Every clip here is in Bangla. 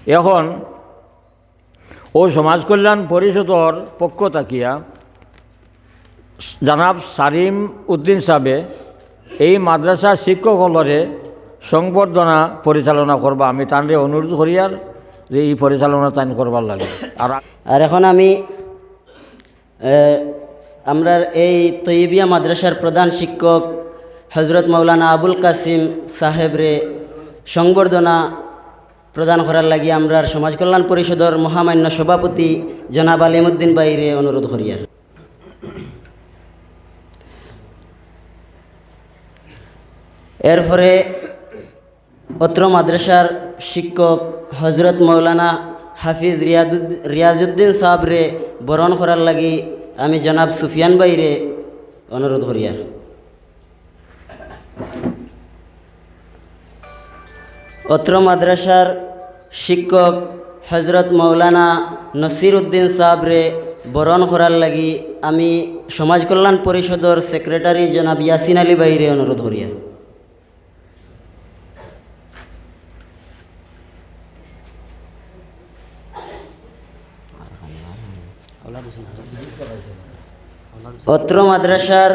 এখন ও সমাজ কল্যাণ পরিষদর পক্ষ থাকিয়া জনাব সারিম উদ্দিন সাহেবে এই মাদ্রাসার শিক্ষকসকলরে সংবর্ধনা পরিচালনা করবা আমি তানরে অনুরোধ করি আর যে এই পরিচালনা তাইন করবার লাগে। আর এখন আমি আমরার এই তৈবিয়া মাদ্রাসার প্রধান শিক্ষক হজরত মৌলানা আবুল কাসিম সাহেবরে সংবর্ধনা প্রদান করার লাগি আমরার সমাজ কল্যাণ পরিষদর মহামান্য সভাপতি জনাব আলিমুদ্দিন বাইরে অনুরোধ করি। আর এরপরে অত্র মাদ্রাসার শিক্ষক হজরত মৌলানা হাফিজ রিয়াজউদ্দিন সাহেবরে বরণ করার লাগি আমি জনাব সুফিয়ান বাইরে অনুরোধ করি। আর অত্র মাদ্রাসার শিক্ষক হজরত মৌলানা নসির উদ্দিন সাহেবরে বরণ করার লাগি আমি সমাজ কল্যাণ পরিষদর সেক্রেটারি জনাব ইয়াসিন আলী বাইরে অনুরোধ করি। অত্র মাদ্রাসার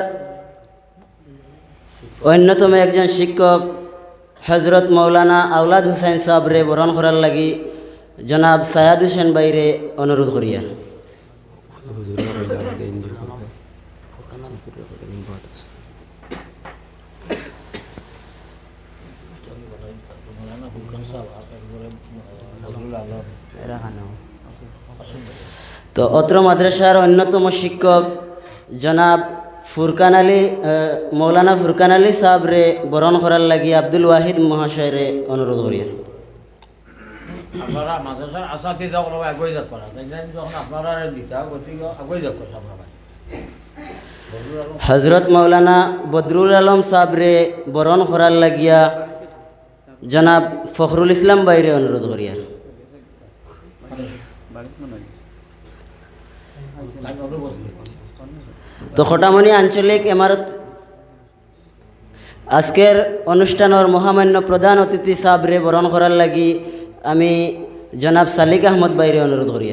অন্যতম একজন শিক্ষক হজরত মৌলানা আওলাদ হুসাইন সাহেবরে বরণ করার লাগি জনাব সায়াদ হোসেন বাইরে অনুরোধ করি। তো অত্র মাদ্রাসার অন্যতম শিক্ষক জনাব ফুরকান আলী মৌলানা ফুরকান আলী সাহেবরে বরণ করার লাগি আব্দুল ওয়াহিদ মহাশয়রে অনুরোধ করি। আপনারা মাদ্রাসার আসাতিজা কোনো আগুয়ে যাক করা যখন আপনারা দিতা গতিকে আগুয়ে যাক করা আপনারা হজরত মৌলানা বদরুল আলম সাহেবরে বরণ করার লাগিয়া জনাব ফখরুল ইসলাম বাইরে অনুরোধ করি। আর তো খোটামণি আঞ্চলিক ইমারত আজকের অনুষ্ঠানের মহামান্য প্রধান অতিথি সাহেবরে বরণ করার লাগি আমি জনাব সালিক আহমদ বাইরে অনুরোধ করি।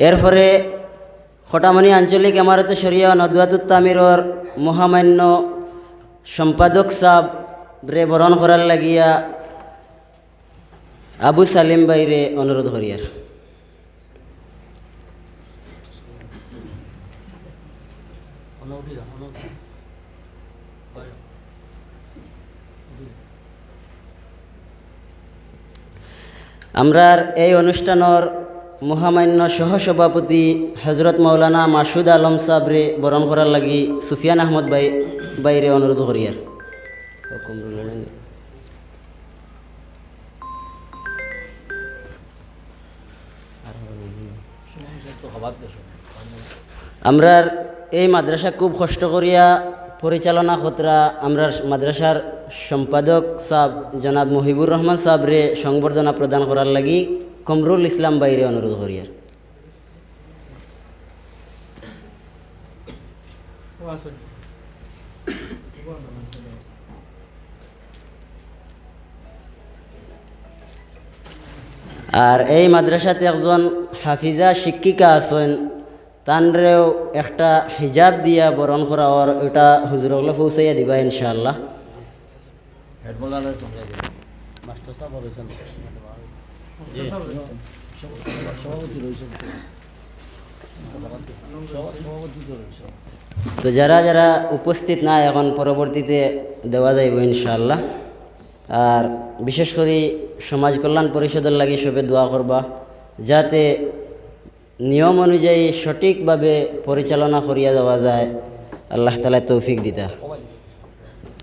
এরপরে খোটামণি আঞ্চলিক ইমারতে শরিয়া নদওয়াতুত তামিরর মহামান্য সম্পাদক সাহেবরে বরণ করার লাগিয়া আবু সালিম বাইরে অনুরোধ করি। আর আমরার এই অনুষ্ঠানের মহামান্য সহসভাপতি হজরত মৌলানা মাসুদ আলম সাহেবরে বরণ করার লাগি সুফিয়ান আহমদ বাইরে অনুরোধ করি। আর আমরার এই মাদ্রাসা খুব কষ্ট করিয়া পরিচালনা খতরা আমরা মাদ্রাসার সম্পাদক সাহেব জনাব মুহিবুর রহমান সাহেবরে সংবর্ধনা প্রদান করার লাগি কমরুল ইসলাম বাইরে অনুরোধ করি। আর এই মাদ্রাসাতে একজন হাফিজা শিক্ষিকা আছেন তানরেও একটা হিজাব দিয়া বরণ করা আর ওটা হুজুরগুলো পৌঁছাইয়া দিবা ইনশাআল্লাহ। তো যারা যারা উপস্থিত না এখন পরবর্তীতে দেওয়া যাইব ইনশাআল্লাহ। আর বিশেষ করে সমাজ কল্যাণ পরিষদের লাগি সবে দোয়া করবা যাতে নিয়ম অনুযায়ী সঠিকভাবে পরিচালনা করিয়া দেওয়া যায়। আল্লাহ তাআলা তৌফিক দিতা।